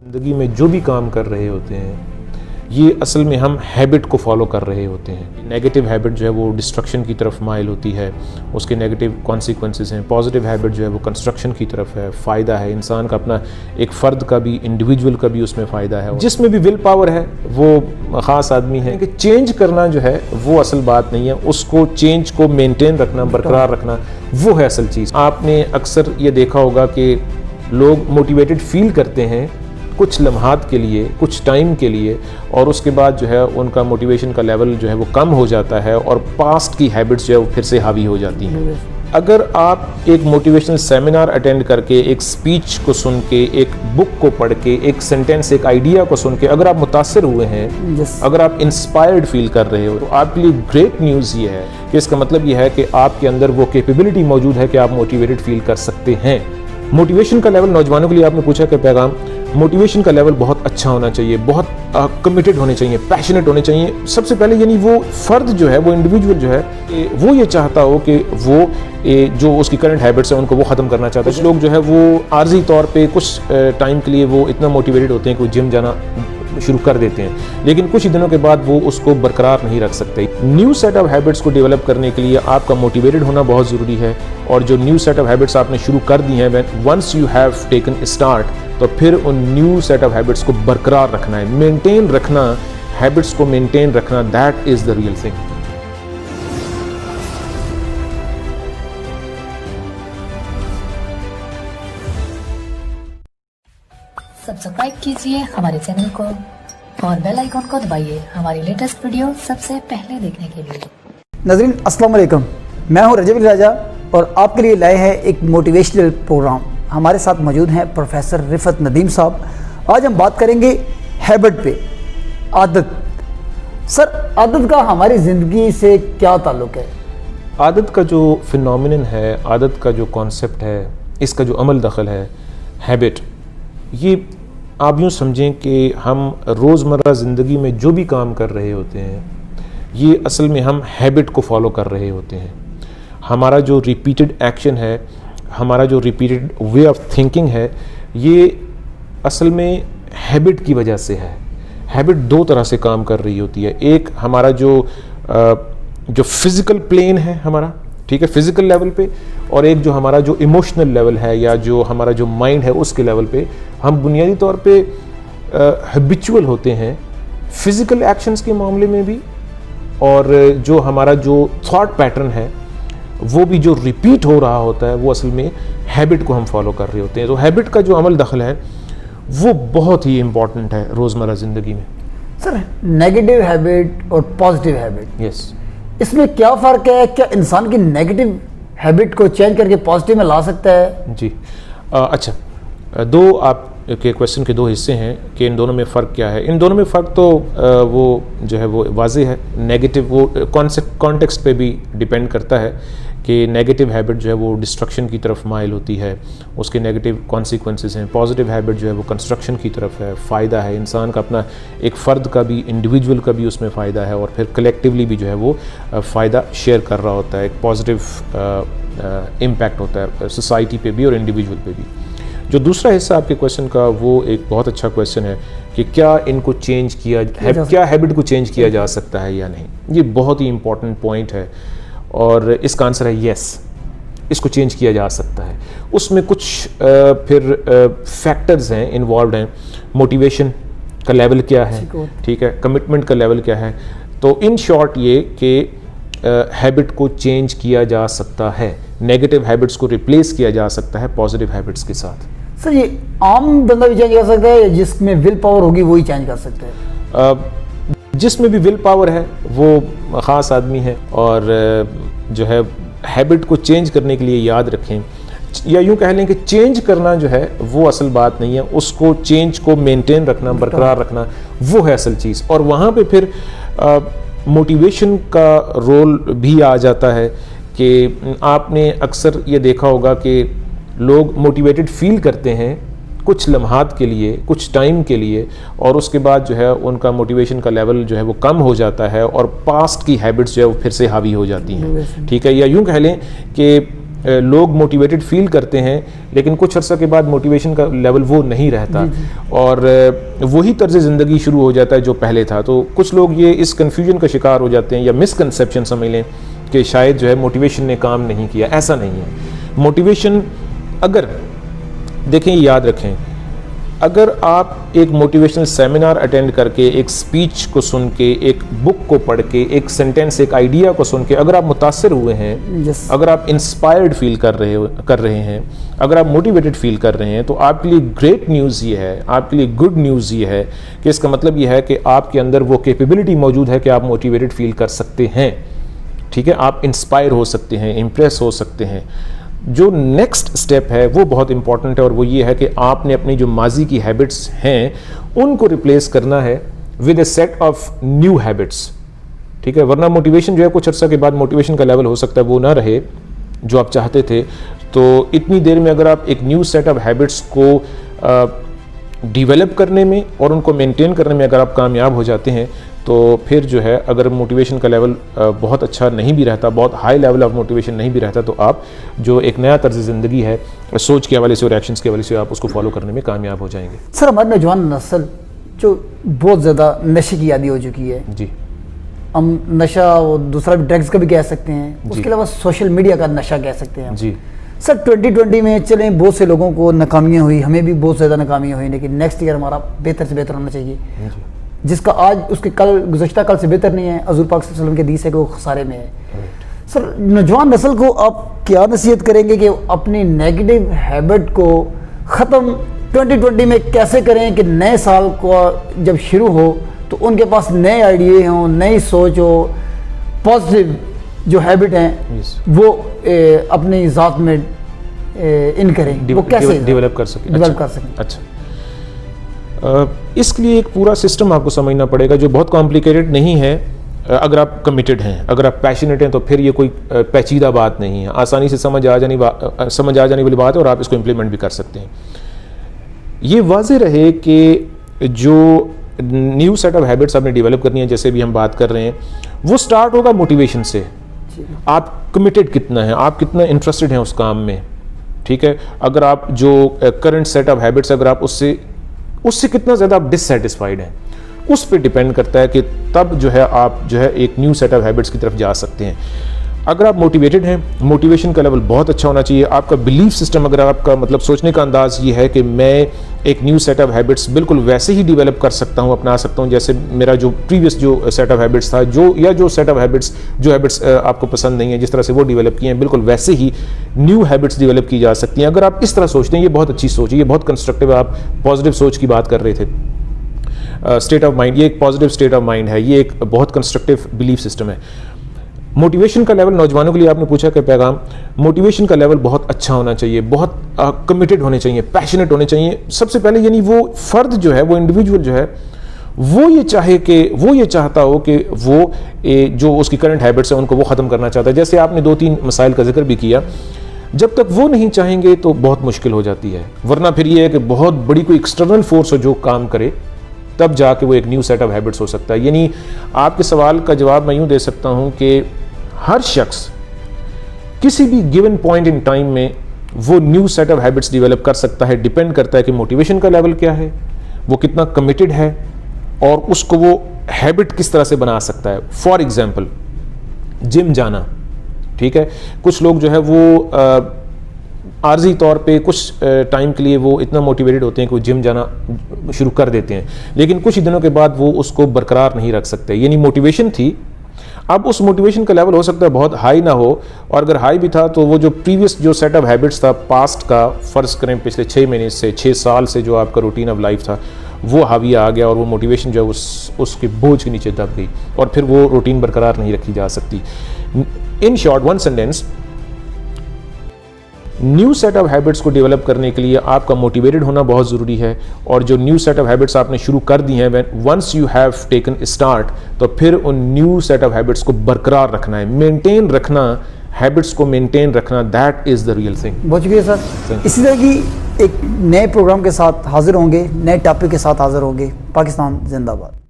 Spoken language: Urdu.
زندگی میں جو بھی کام کر رہے ہوتے ہیں یہ اصل میں ہم ہیبٹ کو فالو کر رہے ہوتے ہیں. نیگیٹو ہیبٹ جو ہے وہ ڈسٹرکشن کی طرف مائل ہوتی ہے, اس کے نیگیٹو کانسیکوینسز ہیں. پازیٹیو ہیبٹ جو ہے وہ کنسٹرکشن کی طرف ہے, فائدہ ہے انسان کا, اپنا ایک فرد کا بھی, انڈیویجول کا بھی اس میں فائدہ ہے. جس میں بھی ول پاور ہے وہ خاص آدمی ہے کہ چینج کرنا جو ہے وہ اصل بات نہیں ہے, اس کو چینج کو مینٹین رکھنا, برقرار رکھنا وہ ہے اصل چیز. آپ نے اکثر یہ دیکھا ہوگا کہ لوگ موٹیویٹڈ فیل کرتے ہیں کچھ لمحات کے لیے, کچھ ٹائم کے لیے, اور اس کے بعد جو ہے ان کا موٹیویشن کا لیول جو ہے وہ کم ہو جاتا ہے اور پاسٹ کی ہیبٹس جو ہے وہ پھر سے حاوی ہو جاتی ہیں. اگر آپ ایک موٹیویشنل سیمینار اٹینڈ کر کے, ایک سپیچ کو سن کے, ایک بک کو پڑھ کے, ایک سینٹینس, ایک آئیڈیا کو سن کے اگر آپ متاثر ہوئے ہیں, اگر آپ انسپائرڈ فیل کر رہے ہو, تو آپ کے لیے گریٹ نیوز یہ ہے کہ اس کا مطلب یہ ہے کہ آپ کے اندر وہ کیپیبلٹی موجود ہے کہ آپ موٹیویٹڈ فیل کر سکتے ہیں. موٹیویشن کا لیول نوجوانوں کے لیے آپ نے پوچھا کہ پیغام, موٹیویشن کا لیول بہت اچھا ہونا چاہیے, بہت کمیٹڈ ہونے چاہیے, پیشنیٹ ہونے چاہیے. سب سے پہلے یعنی وہ فرد جو ہے, وہ انڈیویجول جو ہے, وہ یہ چاہتا ہو کہ وہ جو اس کی کرنٹ ہیبٹس ہیں ان کو وہ ختم کرنا چاہتا ہے. کچھ لوگ جو ہے وہ عارضی طور پہ کچھ ٹائم کے لیے وہ اتنا موٹیویٹڈ ہوتے ہیں کہ وہ جم جانا شروع کر دیتے ہیں, لیکن کچھ دنوں کے بعد وہ اس کو برقرار نہیں رکھ سکتے. نیو سیٹ آف ہیبٹس کو ڈیولپ کرنے کے لیے آپ کا موٹیویٹڈ ہونا بہت ضروری ہے, اور جو نیو سیٹ آف ہیبٹس آپ نے شروع کر دی ہیں, once you have taken start, تو پھر ان نیو سیٹ آف ہیبٹس کو برقرار رکھنا ہے, مینٹین رکھنا, ہیبٹس کو مینٹین رکھنا, that is the real thing. Subscribe کیجئے ہمارے چینل کو اور بیل آئیکن کو دبائیے ہماری لیٹسٹ ویڈیو سب سے پہلے دیکھنے کے لیے. ناظرین السلام علیکم, میں ہوں رجب راجہ اور آپ کے لیے لائے ہیں ایک موٹیویشنل پروگرام. ہمارے ساتھ موجود ہیں پروفیسر رفعت ندیم صاحب. آج ہم بات کریں گے ہیبٹ پہ, عادت. سر, عادت کا ہماری زندگی سے کیا تعلق ہے؟ عادت کا جو فینومینن ہے, عادت کا جو کانسیپٹ ہے, اس کا جو عمل دخل ہے, ہیبٹ, یہ آپ یوں سمجھیں کہ ہم روزمرہ زندگی میں جو بھی کام کر رہے ہوتے ہیں یہ اصل میں ہم ہیبٹ کو فالو کر رہے ہوتے ہیں. ہمارا جو ریپیٹڈ ایکشن ہے, ہمارا جو ریپیٹڈ وے آف تھنکنگ ہے, یہ اصل میں ہیبٹ کی وجہ سے ہے. ہیبٹ دو طرح سے کام کر رہی ہوتی ہے. ایک ہمارا جو فزیکل پلین ہے ہمارا, ٹھیک ہے, فزیکل لیول پہ, اور ایک جو ہمارا جو ایموشنل لیول ہے یا جو ہمارا جو مائنڈ ہے اس کے لیول پہ. ہم بنیادی طور پہ ہیبیچول ہوتے ہیں فزیکل ایکشنز کے معاملے میں بھی, اور جو ہمارا جو تھاٹ پیٹرن ہے وہ بھی جو ریپیٹ ہو رہا ہوتا ہے وہ اصل میں ہیبٹ کو ہم فالو کر رہے ہوتے ہیں. تو ہیبٹ کا جو عمل دخل ہے وہ بہت ہی امپورٹنٹ ہے روزمرہ زندگی میں. سر, نیگیٹو ہیبٹ اور پازیٹیو ہیبٹ, یس, اس میں کیا فرق ہے؟ کیا انسان کی نیگیٹو ہیبٹ کو چینج کر کے پازیٹیو میں لا سکتا ہے؟ جی, اچھا, دو آپ کے کویشچن کے دو حصے ہیں کہ ان دونوں میں فرق کیا ہے. ان دونوں میں فرق تو وہ جو ہے وہ واضح ہے. نیگیٹو وہ کانٹیکسٹ پہ بھی ڈیپینڈ کرتا ہے کہ نیگیٹو ہیبٹ جو ہے وہ ڈسٹرکشن کی طرف مائل ہوتی ہے, اس کے نیگیٹو کانسیکوینسز ہیں. پازیٹیو ہیبٹ جو ہے وہ کنسٹرکشن کی طرف ہے, فائدہ ہے انسان کا, اپنا ایک فرد کا بھی, انڈیویجول کا بھی اس میں فائدہ ہے, اور پھر کلیکٹیولی بھی جو ہے وہ فائدہ شیئر کر رہا ہوتا ہے. ایک پازیٹیو امپیکٹ ہوتا ہے سوسائٹی پہ بھی اور انڈیویجول پہ بھی. جو دوسرا حصہ آپ کے کویشچن کا وہ ایک بہت اچھا کویشچن ہے کہ کیا ان کو چینج کیا ہیبٹ کو چینج کیا جا سکتا ہے یا نہیں. یہ بہت ہی امپورٹنٹ پوائنٹ ہے, اور اس کا آنسر ہے یس, اس کو چینج کیا جا سکتا ہے. اس میں کچھ پھر فیکٹرز ہیں, انوالوڈ ہیں. موٹیویشن کا لیول کیا ہے, ٹھیک ہے, کمٹمنٹ کا لیول کیا ہے. تو ان شارٹ یہ کہ ہیبٹ کو چینج کیا جا سکتا ہے, نیگیٹو ہیبٹس کو ریپلیس کیا جا سکتا ہے پازیٹیو ہیبٹس کے ساتھ. سر, یہ عام بندہ بھی چینج کر سکتا ہے یا جس میں ول پاور ہوگی وہی چینج کر سکتا ہے؟ جس میں بھی ول پاور ہے وہ خاص آدمی ہے, اور جو ہے ہیبٹ کو چینج کرنے کے لیے یاد رکھیں, یا یوں کہہ لیں کہ چینج کرنا جو ہے وہ اصل بات نہیں ہے, اس کو چینج کو مینٹین رکھنا, برقرار رکھنا وہ ہے اصل چیز. اور وہاں پہ پھر موٹیویشن کا رول بھی آ جاتا ہے کہ آپ نے اکثر یہ دیکھا ہوگا کہ لوگ موٹیویٹڈ فیل کرتے ہیں کچھ لمحات کے لیے, کچھ ٹائم کے لیے, اور اس کے بعد جو ہے ان کا موٹیویشن کا لیول جو ہے وہ کم ہو جاتا ہے اور پاسٹ کی ہیبٹس جو ہے وہ پھر سے حاوی ہو جاتی ہیں. ٹھیک ہے, یا یوں کہہ لیں کہ لوگ موٹیویٹڈ فیل کرتے ہیں لیکن کچھ عرصہ کے بعد موٹیویشن کا لیول وہ نہیں رہتا اور وہی طرز زندگی شروع ہو جاتا ہے جو پہلے تھا. تو کچھ لوگ یہ اس کنفیوژن کا شکار ہو جاتے ہیں یا مسکنسیپشن سمجھ لیں کہ شاید جو ہے موٹیویشن نے کام نہیں کیا. ایسا نہیں ہے. موٹیویشن اگر دیکھیں یاد رکھیں, اگر آپ ایک موٹیویشنل سیمینار اٹینڈ کر کے, ایک سپیچ کو سن کے, ایک بک کو پڑھ کے, ایک سینٹینس, ایک آئیڈیا کو سن کے اگر آپ متاثر ہوئے ہیں, اگر آپ انسپائرڈ فیل کر رہے ہیں, اگر آپ موٹیویٹڈ فیل کر رہے ہیں, تو آپ کے لیے گریٹ نیوز یہ ہے, آپ کے لیے گڈ نیوز یہ ہے کہ اس کا مطلب یہ ہے کہ آپ کے اندر وہ کیپیبلٹی موجود ہے کہ آپ موٹیویٹڈ فیل کر سکتے ہیں. ٹھیک ہے, آپ انسپائر ہو سکتے ہیں, امپریس ہو سکتے ہیں. جو نیکسٹ سٹیپ ہے وہ بہت امپورٹنٹ ہے اور وہ یہ ہے کہ آپ نے اپنی جو ماضی کی ہیبٹس ہیں ان کو ریپلیس کرنا ہے with a set of new habits. ٹھیک ہے, ورنہ موٹیویشن جو ہے کچھ عرصہ کے بعد موٹیویشن کا لیول ہو سکتا ہے وہ نہ رہے جو آپ چاہتے تھے. تو اتنی دیر میں اگر آپ ایک نیو سیٹ آف ہیبٹس کو ڈیولپ کرنے میں اور ان کو مینٹین کرنے میں اگر آپ کامیاب ہو جاتے ہیں تو پھر جو ہے اگر موٹیویشن کا لیول بہت اچھا نہیں بھی رہتا, بہت ہائی لیول آف موٹیویشن نہیں بھی رہتا, تو آپ جو ایک نیا طرز زندگی ہے سوچ کے حوالے سے اور ایکشنز کے حوالے سے آپ اس کو فالو کرنے میں کامیاب ہو جائیں گے. سر ہماری نوجوان نسل جو بہت زیادہ نشے کی عادی ہو چکی ہے, جی ہم نشہ اور دوسرا بھی ڈرگز کا بھی کہہ سکتے ہیں, اس کے علاوہ سوشل میڈیا کا نشہ کہہ سکتے ہیں جی. سر 2020 میں چلیں بہت سے لوگوں کو ناکامیاں ہوئی, ہمیں بھی بہت زیادہ ناکامیاں ہوئی, لیکن نیکسٹ ایئر ہمارا بہتر سے بہتر ہونا چاہیے, جس کا آج اس کے کل گزشتہ کل سے بہتر نہیں ہے. حضور پاک صلی اللہ علیہ وسلم کے حدیث ہے کہ وہ خسارے میں ہے. سر نوجوان نسل کو آپ کیا نصیحت کریں گے کہ اپنی نیگیٹو ہیبٹ کو ختم 2020 میں کیسے کریں کہ نئے سال کو جب شروع ہو تو ان کے پاس نئے آئیڈیے ہوں, نئی سوچ ہو, پازیٹیو جو ہیبٹ ہیں وہ اپنی ذات میں ان کریں, وہ کیسے ڈیولپ کر سکیں. اچھا, اس کے لیے ایک پورا سسٹم آپ کو سمجھنا پڑے گا جو بہت کمپلیکیٹڈ نہیں ہے. اگر آپ کمیٹڈ ہیں, اگر آپ پیشنیٹ ہیں تو پھر یہ کوئی پیچیدہ بات نہیں ہے, آسانی سے سمجھ آ جانے والی بات ہے اور آپ اس کو امپلیمنٹ بھی کر سکتے ہیں. یہ واضح رہے کہ جو نیو سیٹ آف ہیبٹس آپ نے ڈیولپ کرنی ہے, جیسے بھی ہم بات کر رہے ہیں, وہ سٹارٹ ہوگا موٹیویشن سے. آپ کمیٹڈ کتنا ہیں, آپ کتنا انٹرسٹڈ ہیں اس کام میں. ٹھیک ہے, اگر آپ جو کرنٹ سیٹ آف ہیبٹس اگر آپ اس سے کتنا زیادہ آپ ڈسسیٹسفائیڈ ہیں, اس پہ ڈیپینڈ کرتا ہے کہ تب جو ہے آپ جو ہے ایک نیو سیٹ آف ہیبٹس کی طرف جا سکتے ہیں. اگر آپ موٹیویٹڈ ہیں, موٹیویشن کا لیول بہت اچھا ہونا چاہیے. آپ کا بلیف سسٹم, اگر آپ کا مطلب سوچنے کا انداز یہ ہے کہ میں ایک نیو سیٹ آف ہیبٹس بالکل ویسے ہی ڈیولپ کر سکتا ہوں, اپنا سکتا ہوں جیسے میرا جو پریویس جو سیٹ آف ہیبٹس تھا, جو سیٹ آف ہیبٹس جو ہیبٹس آپ کو پسند نہیں ہیں جس طرح سے وہ ڈیولپ کیے ہیں, بالکل ویسے ہی نیو ہیبٹس ڈیولپ کی جا سکتی ہیں. اگر آپ اس طرح سوچتے ہیں, یہ بہت اچھی سوچ ہے, یہ بہت کنسٹرکٹیو ہے. آپ پازیٹیو سوچ کی بات کر رہے تھے, اسٹیٹ آف مائنڈ, یہ ایک پازیٹیو اسٹیٹ آف مائنڈ ہے, یہ ایک بہت کنسٹرکٹیو بلیف سسٹم ہے. موٹیویشن کا لیول نوجوانوں کے لیے آپ نے پوچھا کہ پیغام, موٹیویشن کا لیول بہت اچھا ہونا چاہیے, بہت کمیٹڈ ہونے چاہیے, پیشنیٹ ہونے چاہیے. سب سے پہلے یعنی وہ فرد جو ہے, وہ انڈیویجول جو ہے, وہ یہ چاہتا ہو کہ وہ جو اس کی کرنٹ ہیبٹس ہیں ان کو وہ ختم کرنا چاہتا ہے. جیسے آپ نے 2-3 مسائل کا ذکر بھی کیا, جب تک وہ نہیں چاہیں گے تو بہت مشکل ہو جاتی ہے. ورنہ پھر یہ ہے کہ بہت بڑی کوئی ایکسٹرنل فورس ہو جو کام کرے, تب جا کے وہ ایک نیو سیٹ آف ہیبٹس ہو سکتا ہے. یعنی آپ کے سوال کا جواب میں یوں دے سکتا ہوں کہ ہر شخص کسی بھی گیون پوائنٹ ان ٹائم میں وہ new set of habits develop کر سکتا ہے. ڈیپینڈ کرتا ہے کہ موٹیویشن کا لیول کیا ہے, وہ کتنا کمیٹڈ ہے, اور اس کو وہ ہیبٹ کس طرح سے بنا سکتا ہے. فار ایگزامپل جم جانا. ٹھیک ہے, کچھ لوگ جو ہے وہ عارضی طور پہ کچھ ٹائم کے لیے وہ اتنا موٹیویٹڈ ہوتے ہیں کہ وہ جم جانا شروع کر دیتے ہیں, لیکن کچھ ہی دنوں کے بعد وہ اس کو برقرار نہیں رکھ سکتے. یعنی موٹیویشن تھی, اب اس موٹیویشن کا لیول ہو سکتا ہے بہت ہائی نہ ہو, اور اگر ہائی بھی تھا تو وہ جو پریویس جو سیٹ آف ہیبٹس تھا پاسٹ کا, فرض کریں پچھلے 6 مہینے سے 6 سال سے جو آپ کا روٹین آف لائف تھا, وہ حاویہ آ گیا اور وہ موٹیویشن جو ہے اس کے بوجھ کے نیچے دب گئی, اور پھر وہ روٹین برقرار نہیں رکھی جا سکتی. In short, one sentence, new set of habits کو ڈیولپ کرنے کے لیے آپ کا موٹیویٹڈ ہونا بہت ضروری ہے. اور جو نیو سیٹ آف ہیبٹس آپ نے شروع کر دی ہیں, once you have taken start, تو پھر ان نیو سیٹ آف ہیبٹس کو برقرار رکھنا ہے, مینٹین رکھنا, ہیبٹس کو مینٹین رکھنا, that is the real thing. بہت شکریہ سر. اسی طرح کی ایک نئے پروگرام کے ساتھ حاضر ہوں گے, نئے ٹاپک کے ساتھ حاضر ہوں گے. پاکستان زندہ باد.